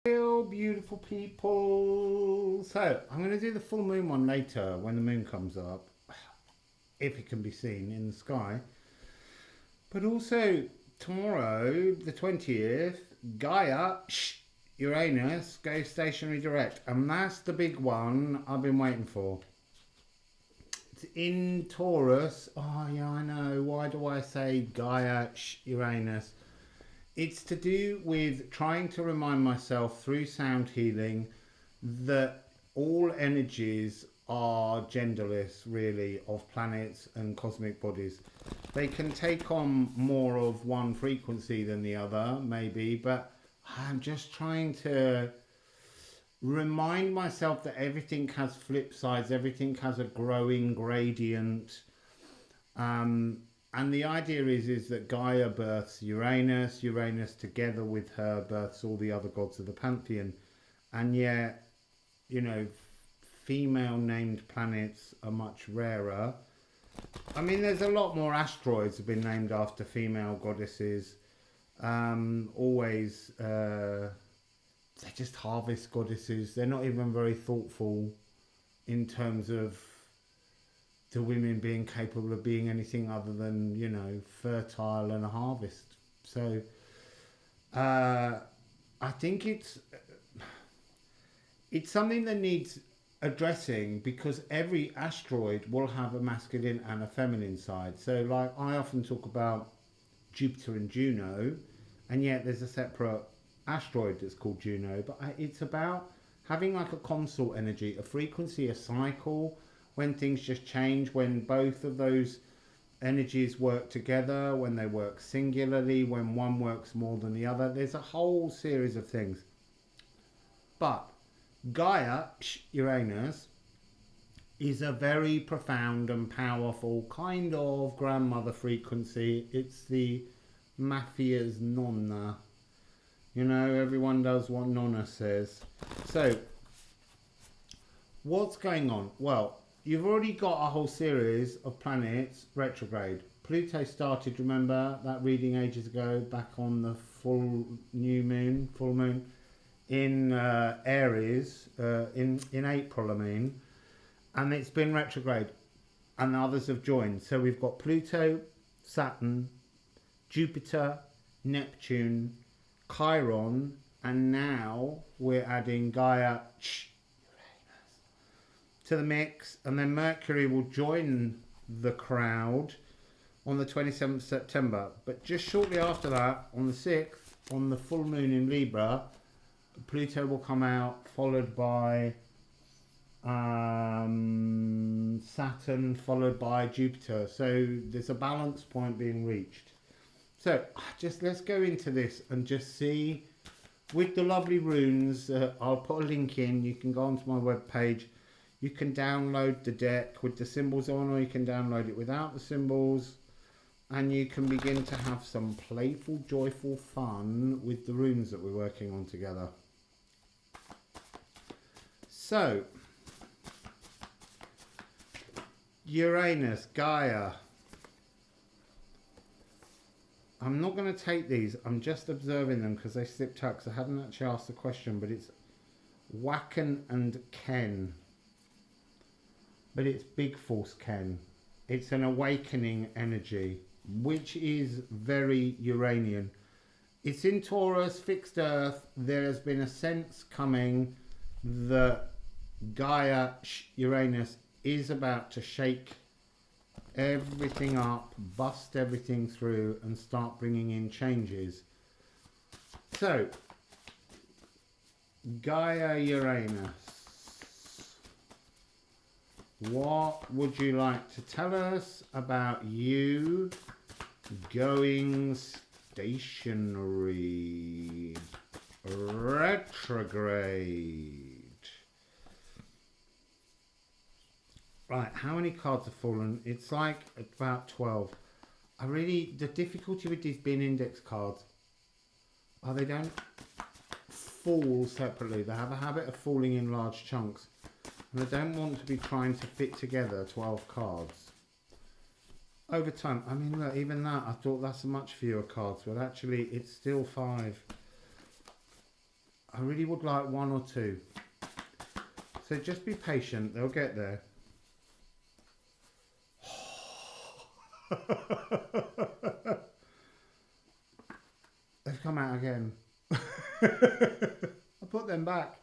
Wassail Beautiful People. So, I'm going to do the full moon one later when the moon comes up, if it can be seen in the sky. But also, tomorrow, the 20th, Gaia Uranus goes stationary direct. And that's the big one I've been waiting for. It's in Taurus. Oh, yeah, I know. Why do I say Gaia Uranus? It's to do with trying to remind myself through sound healing that all energies are genderless, really, of planets and cosmic bodies. They can take on more of one frequency than the other, maybe, but I'm just trying to remind myself that everything has flip sides, everything has a growing gradient. And the idea is that Gaia births Uranus, Uranus together with her births all the other gods of the pantheon. And yet, you know, female named planets are much rarer. I mean, there's a lot more asteroids have been named after female goddesses. Always, they're just harvest goddesses. They're not even very thoughtful in terms of the women being capable of being anything other than, you know, fertile and a harvest. So I think it's something that needs addressing, because every asteroid will have a masculine and a feminine side. So like I often talk about Jupiter and Juno, and yet there's a separate asteroid that's called Juno, but it's about having like a consort energy, a frequency, a cycle, when things just change, when both of those energies work together, when they work singularly, when one works more than the other. There's a whole series of things. But Gaia Uranus is a very profound and powerful kind of grandmother frequency. It's the mafia's nonna. You know, everyone does what nonna says. So, what's going on? Well, you've already got a whole series of planets retrograde. Pluto started, remember, that reading ages ago, back on the full moon, in Aries, in April, I mean. And it's been retrograde. And others have joined. So we've got Pluto, Saturn, Jupiter, Neptune, Chiron, and now we're adding Gaia to the mix, and then Mercury will join the crowd on the 27th September. But just shortly after that, on the 6th, on the full moon in Libra, Pluto will come out, followed by Saturn, followed by Jupiter. So there's a balance point being reached. So just let's go into this and just see with the lovely runes. I'll put a link in. You can go onto my webpage. You can download the deck with the symbols on, or you can download it without the symbols, and you can begin to have some playful, joyful fun with the runes that we're working on together. So, Uranus, Gaia. I'm not going to take these, I'm just observing them because they slipped out, because I hadn't actually asked the question, but it's Wacken and Ken. But it's big force Ken. It's an awakening energy, which is very Uranian. It's in Taurus, fixed Earth. There has been a sense coming that Gaia Uranus is about to shake everything up, bust everything through, and start bringing in changes. So, Gaia Uranus. What would you like to tell us about you going stationary retrograde? Right, how many cards have fallen? It's like about 12. The difficulty with these being index cards are they don't fall separately. They have a habit of falling in large chunks. And I don't want to be trying to fit together 12 cards. Over time, I mean, look, even that, I thought that's much fewer cards, but actually it's still 5. I really would like 1 or 2. So just be patient, they'll get there. They've come out again. I put them back.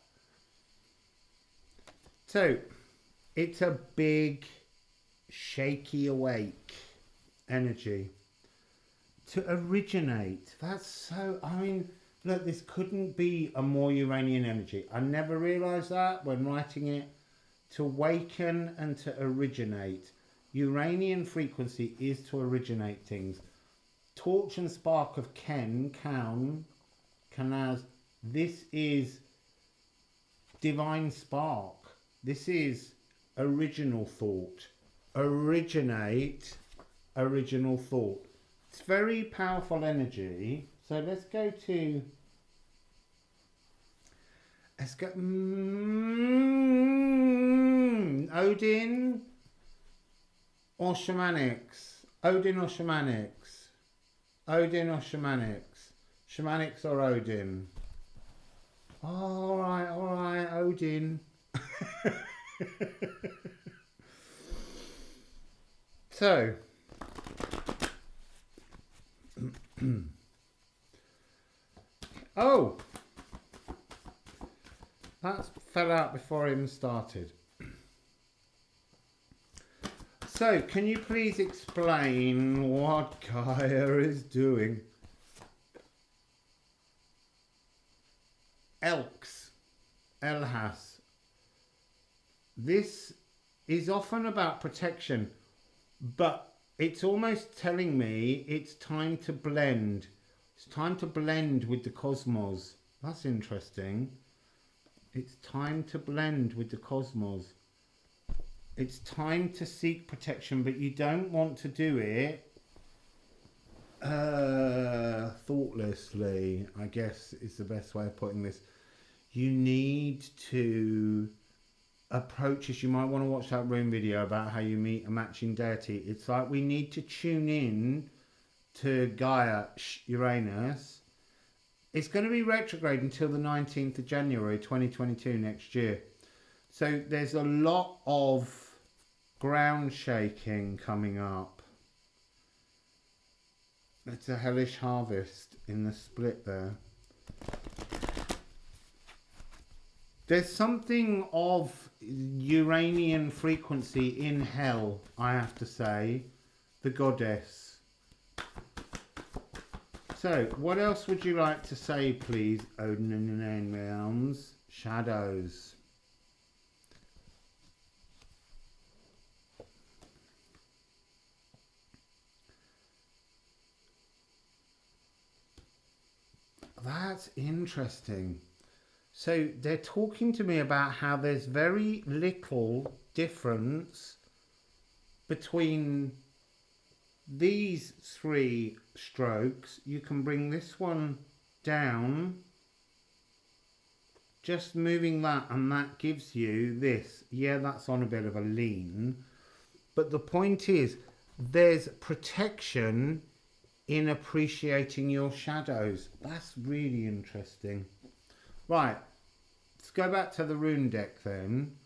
So, it's a big, shaky awake energy. To originate. That's so, I mean, look, this couldn't be a more Uranian energy. I never realised that when writing it. To awaken and to originate. Uranian frequency is to originate things. Torch and spark of Canaz. This is divine spark. This is original thought. Originate, original thought. It's very powerful energy. So let's go Odin or shamanics. Odin or shamanics. Odin or shamanics. Shamanics or Odin. All right, Odin. So, oh, that fell out before I even started. So, can you please explain what Gaia is doing? Elhas. This is often about protection, but it's almost telling me it's time to blend. It's time to blend with the cosmos. That's interesting. It's time to blend with the cosmos. It's time to seek protection, but you don't want to do it thoughtlessly, I guess is the best way of putting this. You need to approach this. You might want to watch that Rune video about how you meet a matching deity. It's like we need to tune in to Gaia Uranus. It's going to be retrograde until the 19th of January 2022 next year. So there's a lot of ground shaking coming up. It's a hellish harvest in the split there. There's something of Uranian frequency in hell, I have to say. The goddess. So, what else would you like to say, please, Odin and Nine Realms? Shadows. That's interesting. So they're talking to me about how there's very little difference between these 3 strokes. You can bring this one down, just moving that, and that gives you this. Yeah, that's on a bit of a lean, but the point is there's protection in appreciating your shadows. That's really interesting. Right, let's go back to the rune deck then.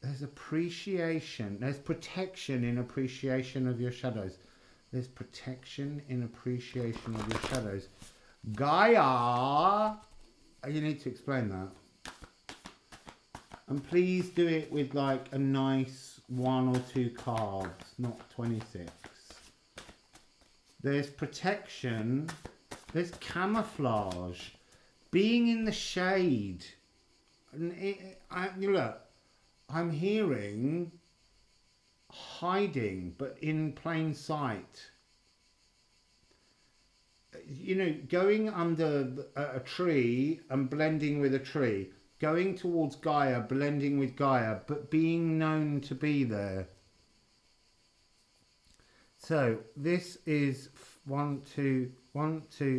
There's appreciation, there's protection in appreciation of your shadows. There's protection in appreciation of your shadows. Gaia, you need to explain that. And please do it with like a nice 1 or 2 cards, not 26. There's protection, there's camouflage. Being in the shade. Look, I'm hearing hiding, but in plain sight. You know, going under a tree and blending with a tree. Going towards Gaia, blending with Gaia, but being known to be there. So, this is 1, 2,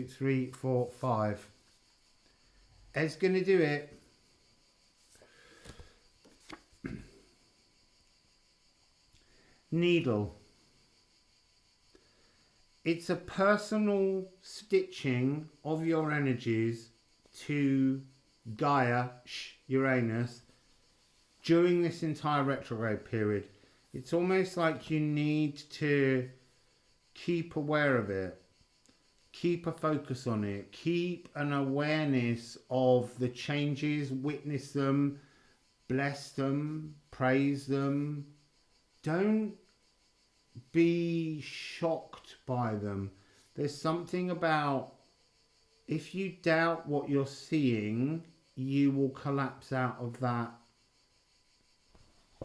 3, 4, 5. Ed's going to do it. Needle. It's a personal stitching of your energies to Gaia Uranus during this entire retrograde period. It's almost like you need to keep aware of it, keep a focus on it, keep an awareness of the changes, witness them, bless them, praise them. Don't be shocked by them. There's something about, if you doubt what you're seeing, you will collapse out of that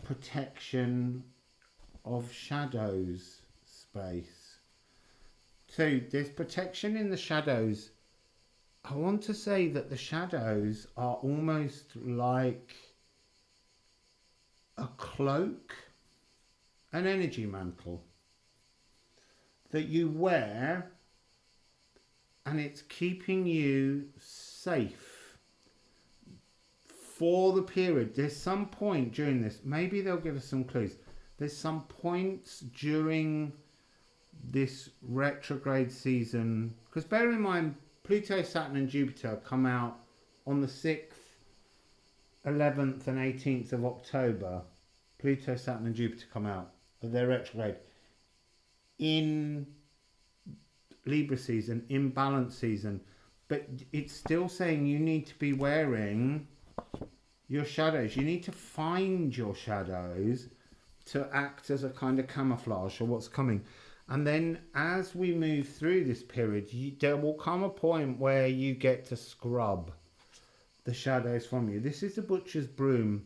protection of shadows space. So there's protection in the shadows. I want to say that the shadows are almost like a cloak, an energy mantle that you wear, and it's keeping you safe for the period. There's some point during this, maybe they'll give us some clues. There's some points during this retrograde season, because bear in mind, Pluto, Saturn and Jupiter come out on the 6th, 11th and 18th of October. Pluto, Saturn and Jupiter come out of their retrograde in Libra season, in balance season. But it's still saying you need to be wearing your shadows. You need to find your shadows to act as a kind of camouflage for what's coming. And then as we move through this period, there will come a point where you get to scrub the shadows from you. This is the Butcher's Broom.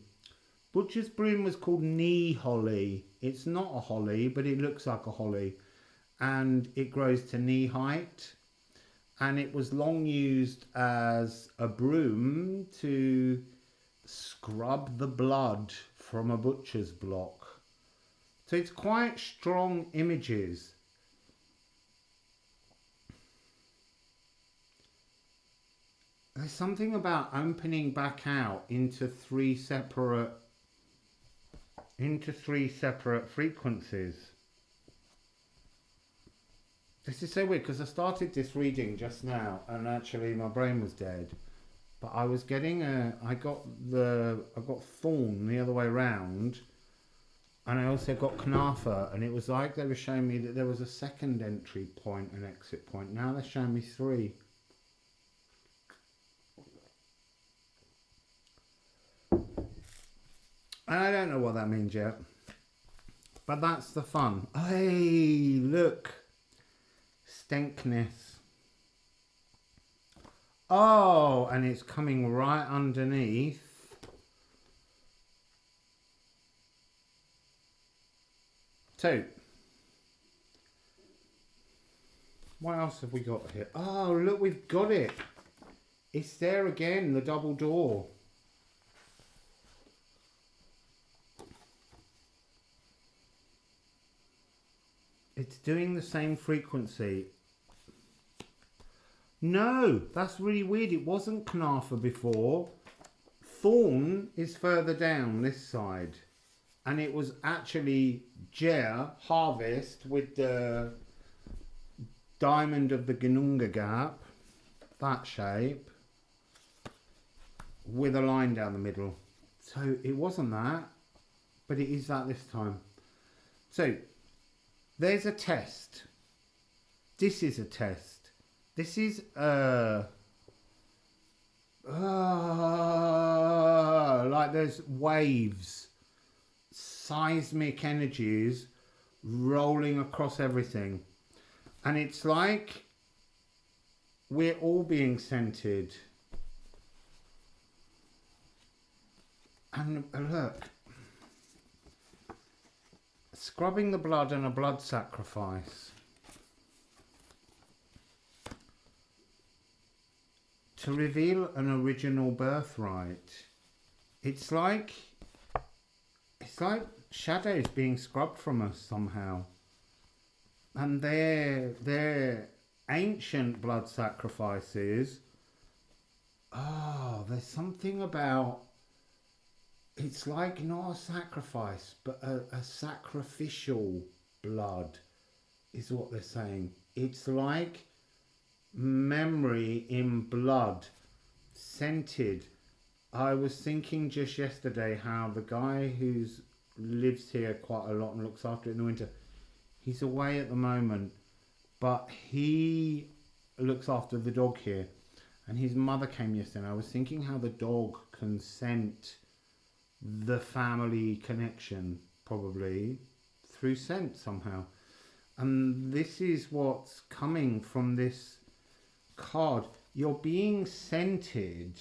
Butcher's Broom was called knee holly. It's not a holly, but it looks like a holly. And it grows to knee height. And it was long used as a broom to scrub the blood from a butcher's block. So it's quite strong images. There's something about opening back out into three separate frequencies. This is so weird because I started this reading just now and actually my brain was dead. But I was getting I got Thorn the other way round. And I also got Knafa, and it was like they were showing me that there was a second entry point and exit point. Now they're showing me 3. And I don't know what that means yet. But that's the fun. Hey, look. Stankness. Oh, and it's coming right underneath. So, what else have we got here? Oh, look, we've got it. It's there again, the double door. It's doing the same frequency. No, that's really weird. It wasn't Knafa before. Thorn is further down this side. And it was actually Jer, harvest, with the diamond of the Ginunga gap, that shape, with a line down the middle. So it wasn't that, but it is that this time. So there's a test. This is a test. This is like there's waves, seismic energies rolling across everything, and it's like we're all being centered. And look, scrubbing the blood and a blood sacrifice to reveal an original birthright. It's like shadows being scrubbed from us somehow. And they're ancient blood sacrifices. Oh, there's something about, it's like not a sacrifice, but a sacrificial blood is what they're saying. It's like memory in blood, scented, I was thinking just yesterday how the guy who's lives here quite a lot and looks after it in the winter, he's away at the moment, but he looks after the dog here, and his mother came yesterday, and I was thinking how the dog can scent the family connection, probably through scent somehow. And this is what's coming from this card. You're being scented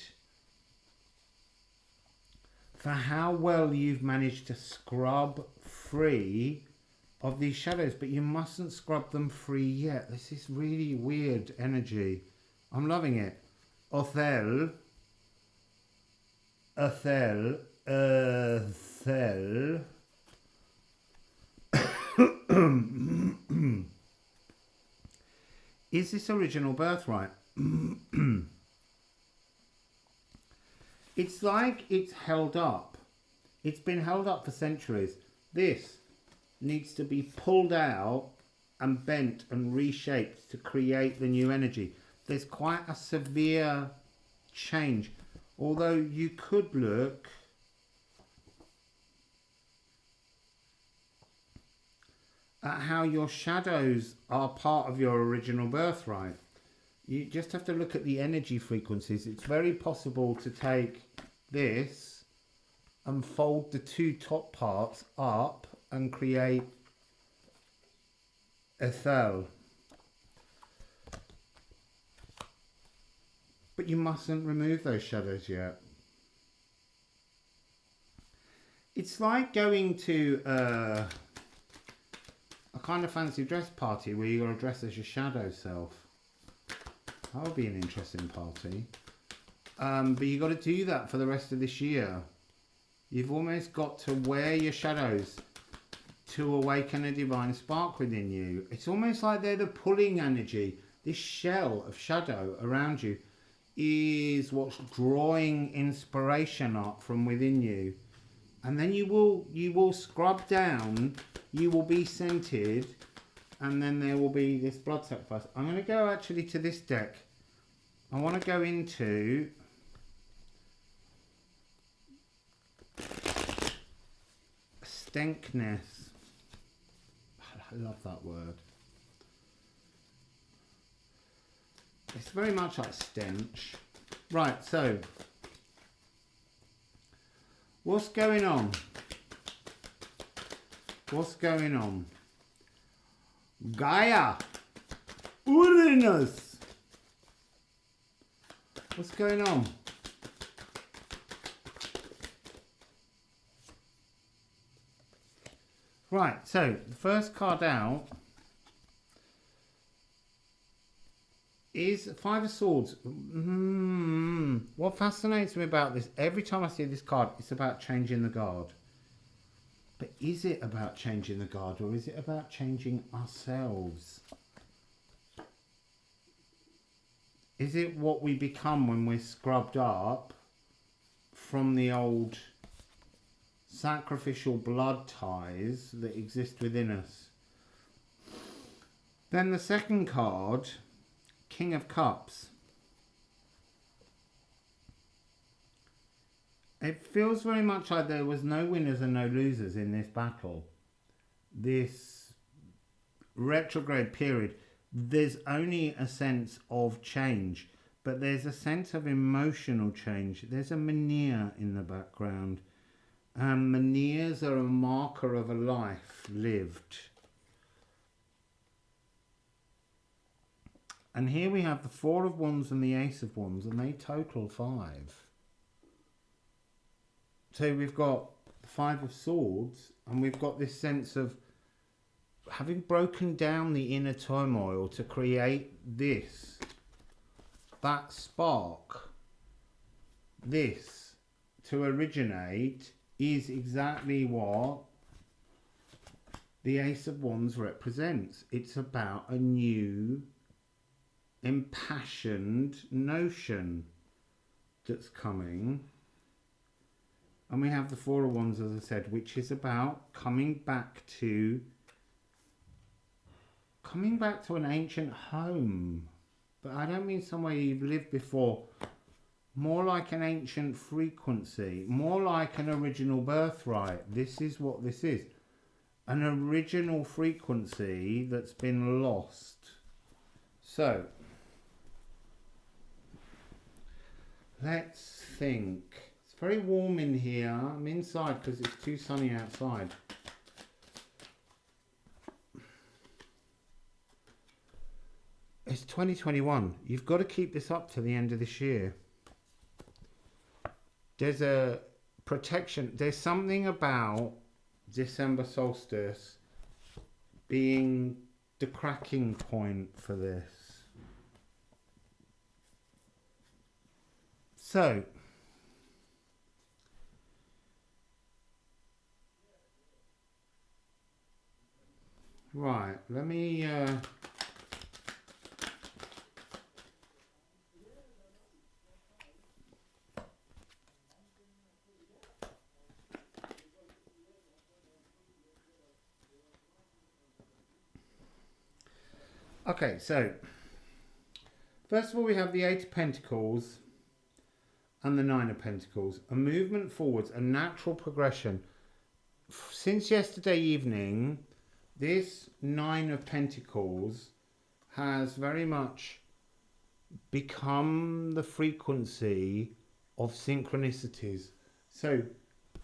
for how well you've managed to scrub free of these shadows, but you mustn't scrub them free yet. This is really weird energy. I'm loving it. Othel. Is this original birthright? It's like it's held up. It's been held up for centuries. This needs to be pulled out and bent and reshaped to create the new energy. There's quite a severe change. Although you could look at how your shadows are part of your original birthright. You just have to look at the energy frequencies. It's very possible to take this and fold the two top parts up and create a cell. But you mustn't remove those shadows yet. It's like going to a kind of fancy dress party where you're going to dress as your shadow self. That would be an interesting party. But you've got to do that for the rest of this year. You've almost got to wear your shadows to awaken a divine spark within you. It's almost like they're the pulling energy. This shell of shadow around you is what's drawing inspiration up from within you. And then you will scrub down, you will be scented, and then there will be this blood sacrifice. I'm going to go actually to this deck. I want to go into Stenkness. I love that word. It's very much like stench. Right, so what's going on? What's going on? Gaia Uranus. What's going on? Right, so the first card out is Five of Swords. What fascinates me about this, every time I see this card, it's about changing the guard. But is it about changing the guard, or is it about changing ourselves? Is it what we become when we're scrubbed up from the old sacrificial blood ties that exist within us? Then the second card, King of Cups. It feels very much like there was no winners and no losers in this battle. This retrograde period, there's only a sense of change, but there's a sense of emotional change. There's a Menhir in the background. Menhirs are a marker of a life lived. And here we have the Four of Wands and the Ace of Wands, and they total 5. So we've got the Five of Swords, and we've got this sense of having broken down the inner turmoil to create this, that spark, this, to originate, is exactly what the Ace of Wands represents. It's about a new, impassioned notion that's coming. And we have the Four of Wands, as I said, which is about coming back to an ancient home. But I don't mean somewhere you've lived before. more like an ancient frequency, more like an original birthright. This is what this is. An original frequency that's been lost. So, let's think. It's very warm in here. I'm inside because it's too sunny outside. It's 2021. You've got to keep this up to the end of this year. There's a protection. There's something about December solstice being the cracking point for this. So, right, let me okay, so first of all we have the Eight of Pentacles and the Nine of Pentacles. A movement forwards, a natural progression. Since yesterday evening, this Nine of Pentacles has very much become the frequency of synchronicities. So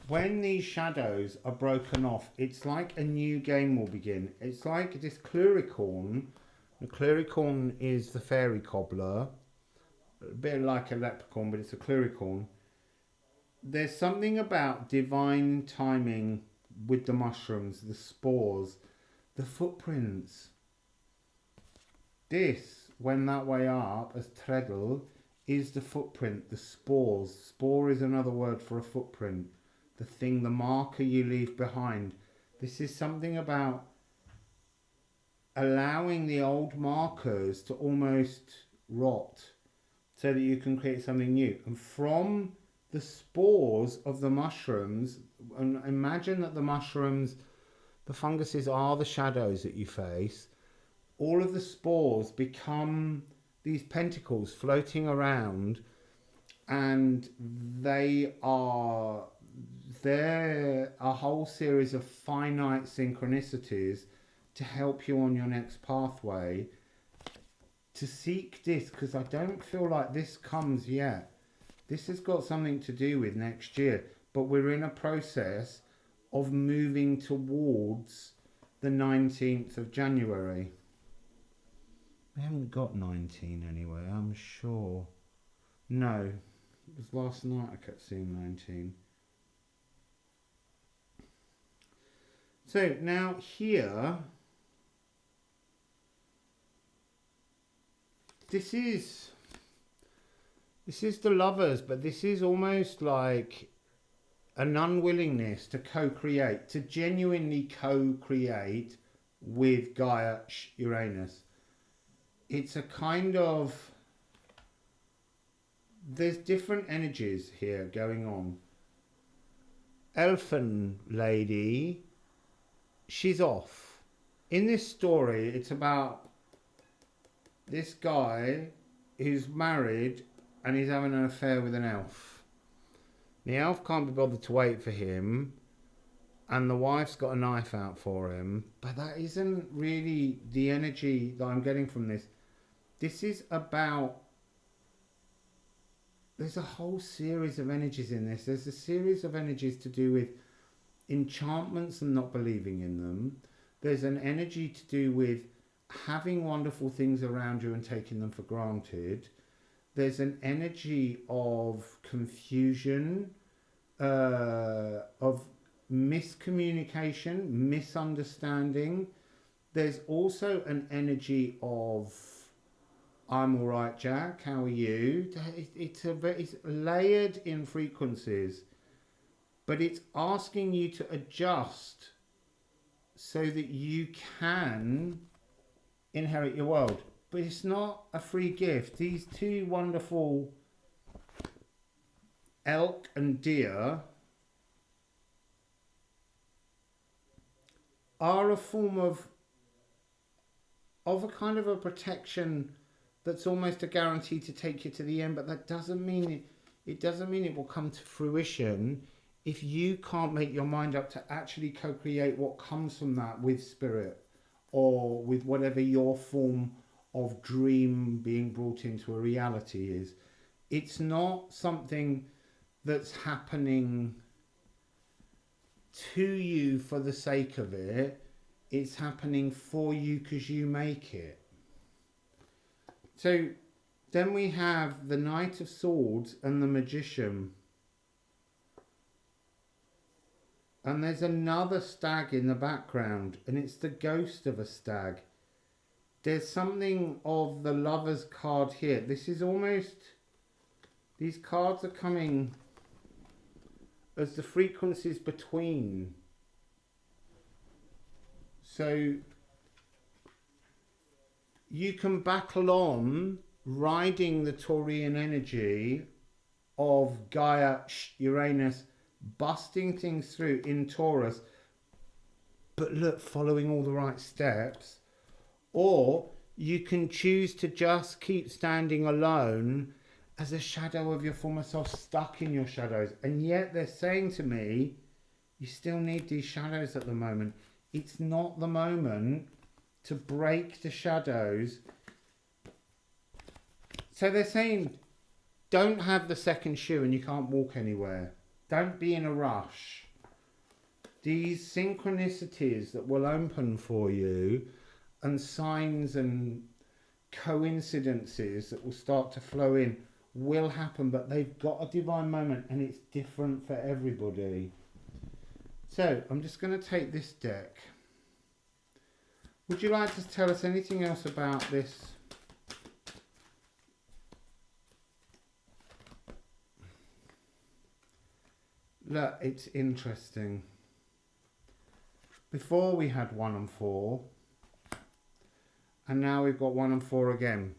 when these shadows are broken off, it's like a new game will begin. It's like this Cluricorn. The Cluricorn is the fairy cobbler, a bit like a leprechaun, but it's a Cluricorn. There's something about divine timing with the mushrooms, the spores, the footprints. This, when that way up, as treadle, is the footprint, the spores. Spore is another word for a footprint. The thing, the marker you leave behind. This is something about allowing the old markers to almost rot so that you can create something new. And from the spores of the mushrooms, and imagine that the mushrooms, the funguses are the shadows that you face, all of the spores become these pentacles floating around, and they're a whole series of finite synchronicities to help you on your next pathway to seek this, because I don't feel like this comes yet. This has got something to do with next year, but we're in a process of moving towards the 19th of January. We haven't got 19 anyway, I'm sure. No, it was last night I kept seeing 19. So now here, this is the Lovers, but this is almost like an unwillingness to co-create, to genuinely co-create with Gaia Uranus. It's a kind of, there's different energies here going on. Elfin lady, she's off. In this story, it's about this guy who's married and he's having an affair with an elf. The elf can't be bothered to wait for him, and the wife's got a knife out for him, but that isn't really the energy that I'm getting from this. This is about, there's a whole series of energies in this. There's a series of energies to do with enchantments and not believing in them. There's an energy to do with having wonderful things around you and taking them for granted. There's an energy of confusion, of miscommunication, misunderstanding. There's also an energy of, I'm all right, Jack, how are you? It's layered in frequencies, but it's asking you to adjust so that you can inherit your world. But it's not a free gift. These two wonderful elk and deer are a form of a kind of a protection that's almost a guarantee to take you to the end, but that doesn't mean it doesn't mean it will come to fruition if you can't make your mind up to actually co-create what comes from that with spirit, or with whatever your form of dream being brought into a reality is. It's not something that's happening to you for the sake of it. It's happening for you because you make it. So then we have the Knight of Swords and the Magician. And there's another stag in the background, and it's the ghost of a stag. There's something of the Lover's card here. This is almost, these cards are coming as the frequencies between. So you can battle on riding the Taurian energy of Gaia Uranus, busting things through in Taurus, but look, following all the right steps. Or you can choose to just keep standing alone as a shadow of your former self, stuck in your shadows. And yet they're saying to me, you still need these shadows at the moment. It's not the moment to break the shadows. So they're saying, don't have the second shoe and you can't walk anywhere. Don't be in a rush. These synchronicities that will open for you, and signs and coincidences that will start to flow in, will happen, but they've got a divine moment and it's different for everybody. So I'm just going to take this deck. Would you like to tell us anything else about this? Look, it's interesting. Before we had 1 and 4, and now we've got 1 and 4 again.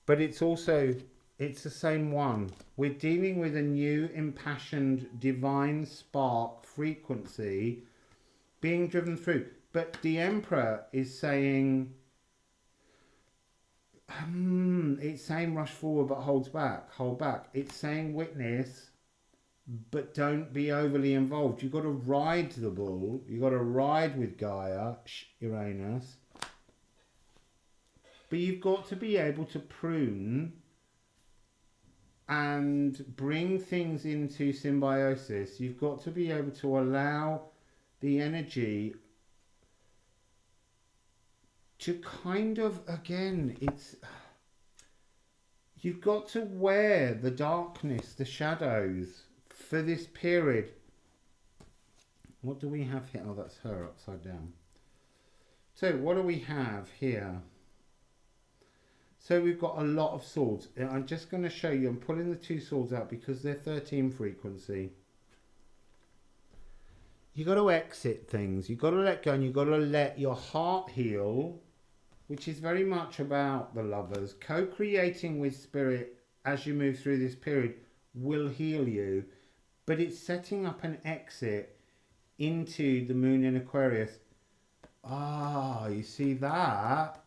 But it's also, it's the same one. We're dealing with a new impassioned divine spark frequency being driven through. But the Emperor is saying, it's saying rush forward but hold back. It's saying witness, but don't be overly involved. You've got to ride the bull. You've got to ride with Gaia, Uranus. But you've got to be able to prune and bring things into symbiosis. You've got to be able to allow the energy to kind of, again, it's, you've got to wear the darkness, the shadows for this period. What do we have here? Oh, that's her upside down. So what do we have here? So we've got a lot of swords. I'm just going to show you, I'm pulling the 2 swords out because they're 13 frequency. You've got to exit things. You've got to let go, and you've got to let your heart heal, which is very much about the Lovers. Co-creating with spirit as you move through this period will heal you, but it's setting up an exit into the moon in Aquarius. Ah, you see that?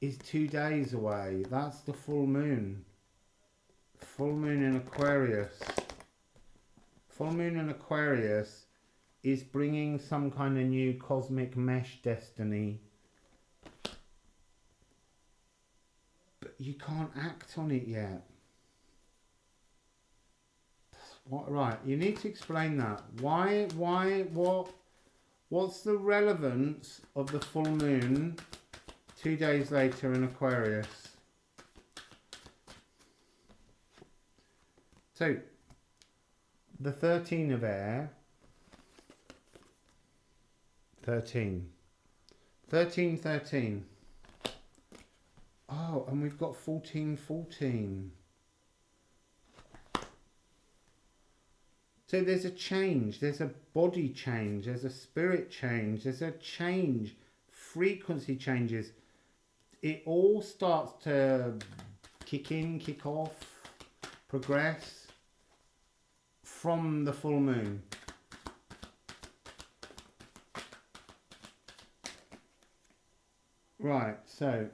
Is 2 days away. That's the full moon. Full moon in Aquarius. Full moon in Aquarius is bringing some kind of new cosmic mesh destiny. But you can't act on it yet. What, right, you need to explain that. What's the relevance of the full moon 2 days later in Aquarius? So, the 13 of air, 13. Oh, and we've got 14. So there's a change, there's a body change, there's a spirit change, there's a change, frequency changes. It all starts to kick in, kick off, progress from the full moon. Right, so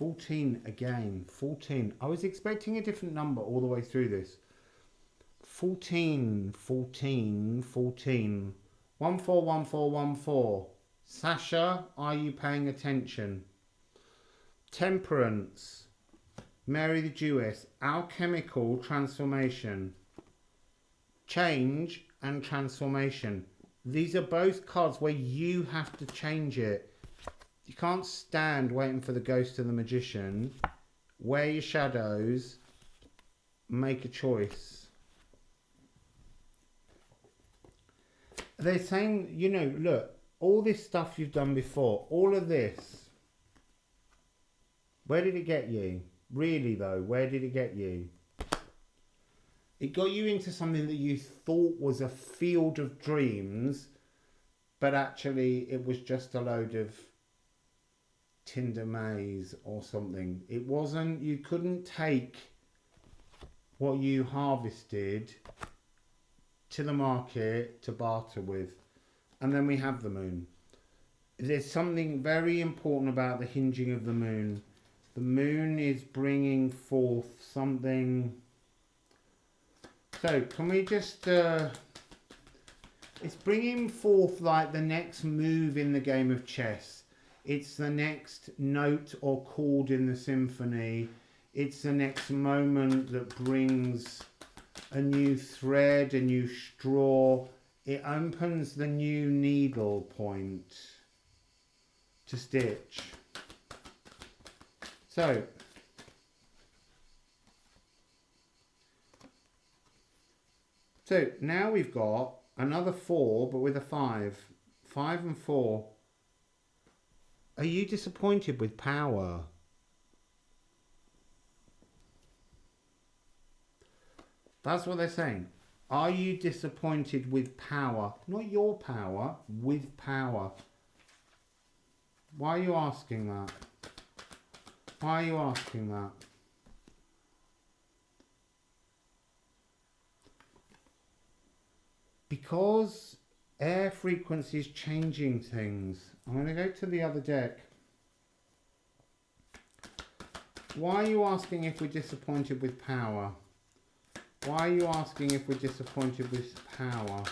14 again. 14. I was expecting a different number all the way through this. 14, 14, 14. 141414. Sasha, are you paying attention? Temperance. Mary the Jewess. Alchemical transformation. Change and transformation. These are both cards where you have to change it. You can't stand waiting for the ghost of the magician. Wear your shadows. Make a choice. They're saying, you know, look, all this stuff you've done before, all of this, where did it get you? Really though, where did it get you? It got you into something that you thought was a field of dreams, but actually it was just a load of tinder maze or something. It wasn't, you couldn't take what you harvested to the market to barter with. And then we have the moon. There's something very important about the hinging of the moon. The moon is bringing forth something. So can we just it's bringing forth like the next move in the game of chess. It's the next note or chord in the symphony. It's the next moment that brings a new thread, a new straw. It opens the new needle point to stitch. So now we've got another 4, but with a 5. 5 and 4. Are you disappointed with power? That's what they're saying. Are you disappointed with power? Not your power, with power. Why are you asking that? Why are you asking that? Because air frequency is changing things. I'm going to go to the other deck. Why are you asking if we're disappointed with power? Why are you asking if we're disappointed with power?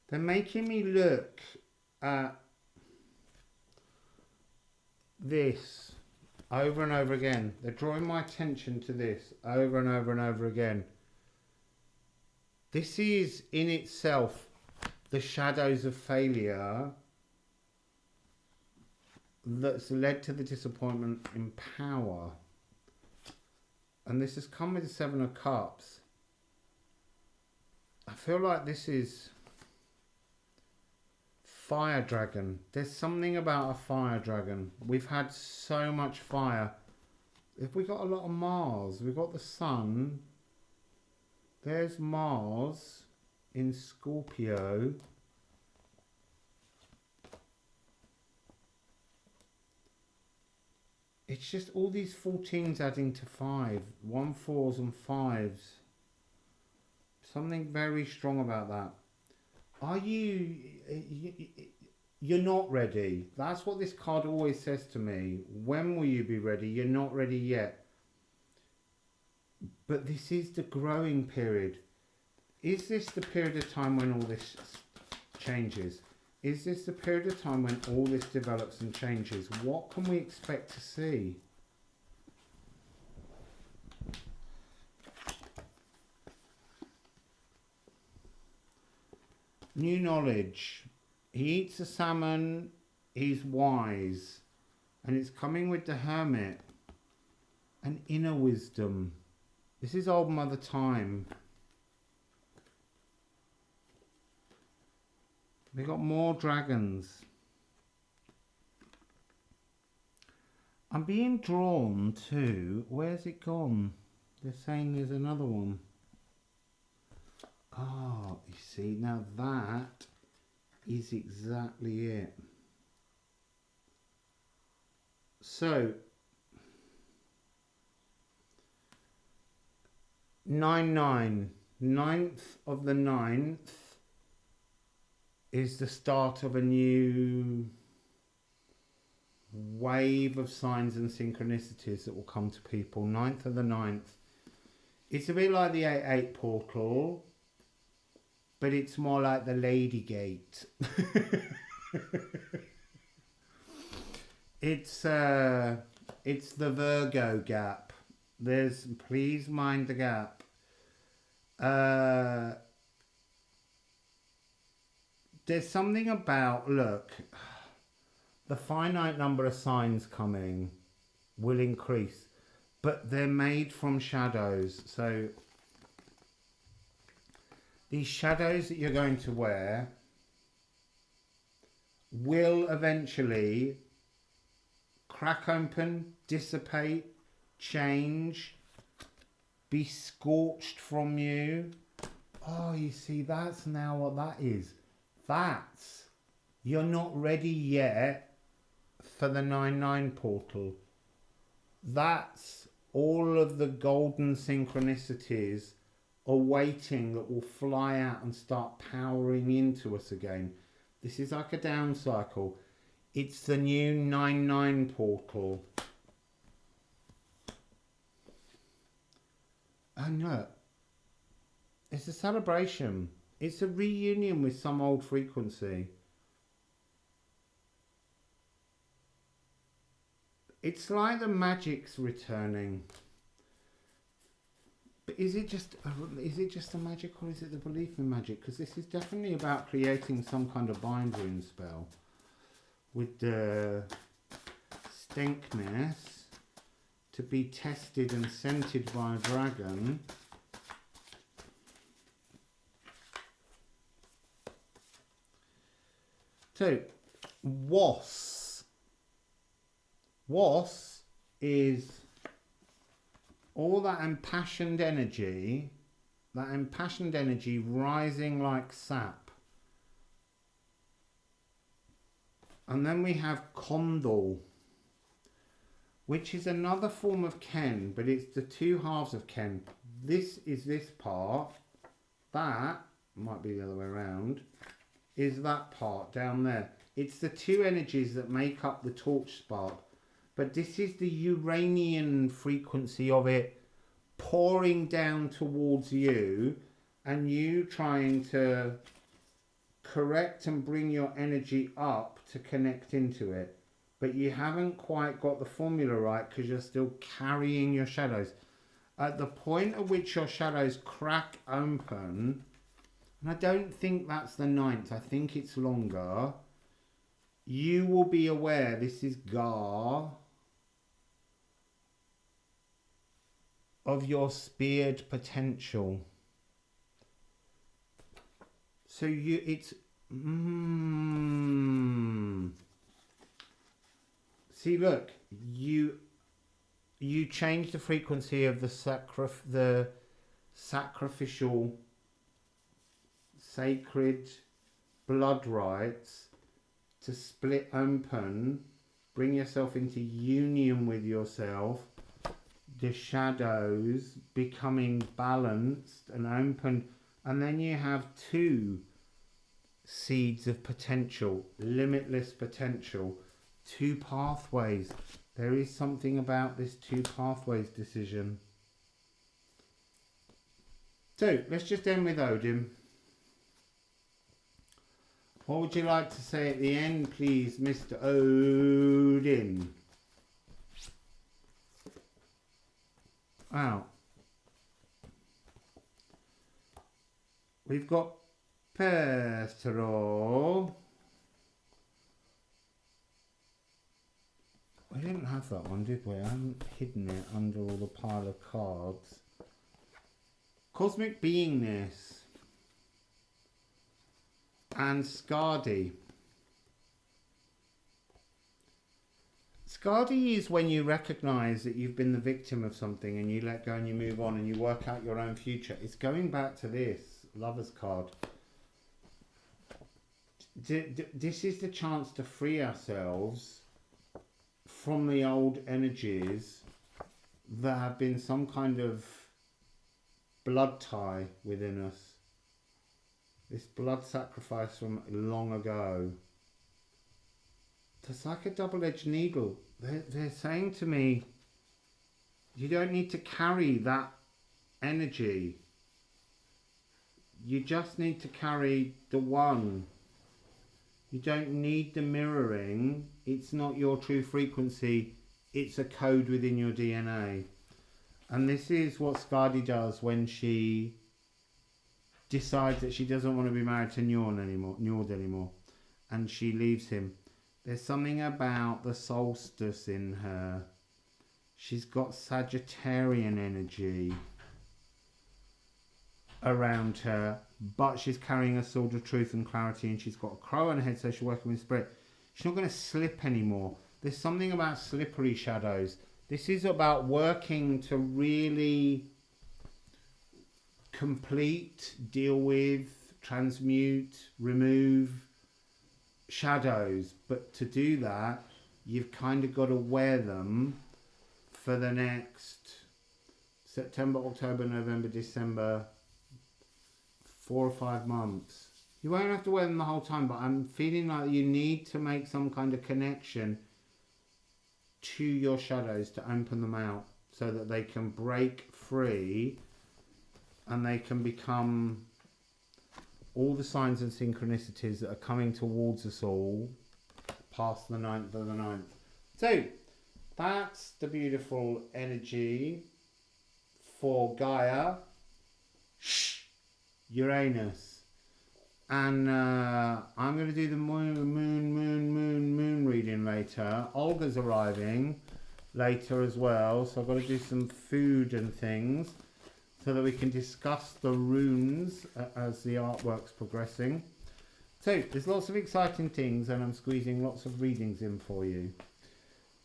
They're making me look at this over and over again. They're drawing my attention to this over and over and over again. This is in itself the shadows of failure that's led to the disappointment in power. And this has come with the 7 of Cups. I feel like this is fire dragon. There's something about a fire dragon. We've had so much fire. If we got a lot of Mars, we've got the sun. There's Mars in Scorpio. It's just all these 14s adding to 5. 1 4s and 5s. Something very strong about that. Are you... You're not ready. That's what this card always says to me. When will you be ready? You're not ready yet. But this is the growing period. Is this the period of time when all this changes? Is this the period of time when all this develops and changes? What can we expect to see? New knowledge. He eats a salmon. He's wise. And it's coming with the Hermit. An inner wisdom. This is Old Mother Time. We got more dragons. I'm being drawn to... Where's it gone? They're saying there's another one. Oh, you see, now that is exactly it. So, 9/9. 9th of the 9th is the start of a new wave of signs and synchronicities that will come to people. 9th of the 9th. It's a bit like the 8-8 portal, but it's more like the Lady Gate. It's the Virgo gap. Please mind the gap. There's something about, look, the finite number of signs coming will increase, but they're made from shadows. So these shadows that you're going to wear will eventually crack open, dissipate, change, be scorched from you. Oh, you see, that's now what that is. That's, you're not ready yet for the 9-9 portal. That's all of the golden synchronicities awaiting that will fly out and start powering into us again. This is like a down cycle. It's the new 9-9 portal. And look, it's a celebration. It's a reunion with some old frequency. It's like the magic's returning. But is it just a magic, or is it the belief in magic? Because this is definitely about creating some kind of bind rune spell with the stinkness to be tested and scented by a dragon. So, Was is all that impassioned energy rising like sap. And then we have Condal, which is another form of Ken, but it's the two halves of Ken. This is this part, that, might be the other way around, is that part down there. It's the two energies that make up the torch spark. But this is the Uranian frequency of it pouring down towards you, and you trying to correct and bring your energy up to connect into it. But you haven't quite got the formula right because you're still carrying your shadows. At the point at which your shadows crack open, and I don't think that's the 9th, I think it's longer, you will be aware, this is Gaia, of your speared potential. So it's see, look, you change the frequency of the sacrificial sacred blood rites to split open, bring yourself into union with yourself, the shadows becoming balanced and open, and then you have two seeds of potential, limitless potential, two pathways. There is something about this two pathways decision. So let's just end with Odin. What would you like to say at the end, please, Mr. Odin? Wow. We've got Petrol. We didn't have that one, did we? I haven't hidden it under all the pile of cards. Cosmic Beingness. And Skadi. Skadi is when you recognise that you've been the victim of something and you let go and you move on and you work out your own future. It's going back to this Lover's card. This is the chance to free ourselves from the old energies that have been some kind of blood tie within us. This blood sacrifice from long ago. It's like a double-edged needle. They're saying to me, you don't need to carry that energy. You just need to carry the one. You don't need the mirroring. It's not your true frequency. It's a code within your DNA. And this is what Skadi does when she decides that she doesn't want to be married to Njord anymore. And she leaves him. There's something about the solstice in her. She's got Sagittarian energy around her, but she's carrying a sword of truth and clarity, and she's got a crow on her head, so she's working with spirit. She's not going to slip anymore. There's something about slippery shadows. This is about working to really complete, deal with, transmute, remove shadows. But to do that, you've kind of got to wear them for the next September, October, November, December, 4 or 5 months. You won't have to wear them the whole time, but I'm feeling like you need to make some kind of connection to your shadows to open them out so that they can break free and they can become all the signs and synchronicities that are coming towards us all past the 9th of the 9th. So that's the beautiful energy for Gaia Uranus. And I'm going to do the moon reading later. Olga's arriving later as well, so I've got to do some food and things so that we can discuss the runes as the artwork's progressing. So there's lots of exciting things, and I'm squeezing lots of readings in for you.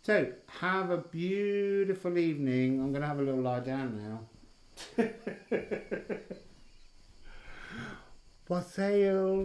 So have a beautiful evening. I'm going to have a little lie down now. Wassail.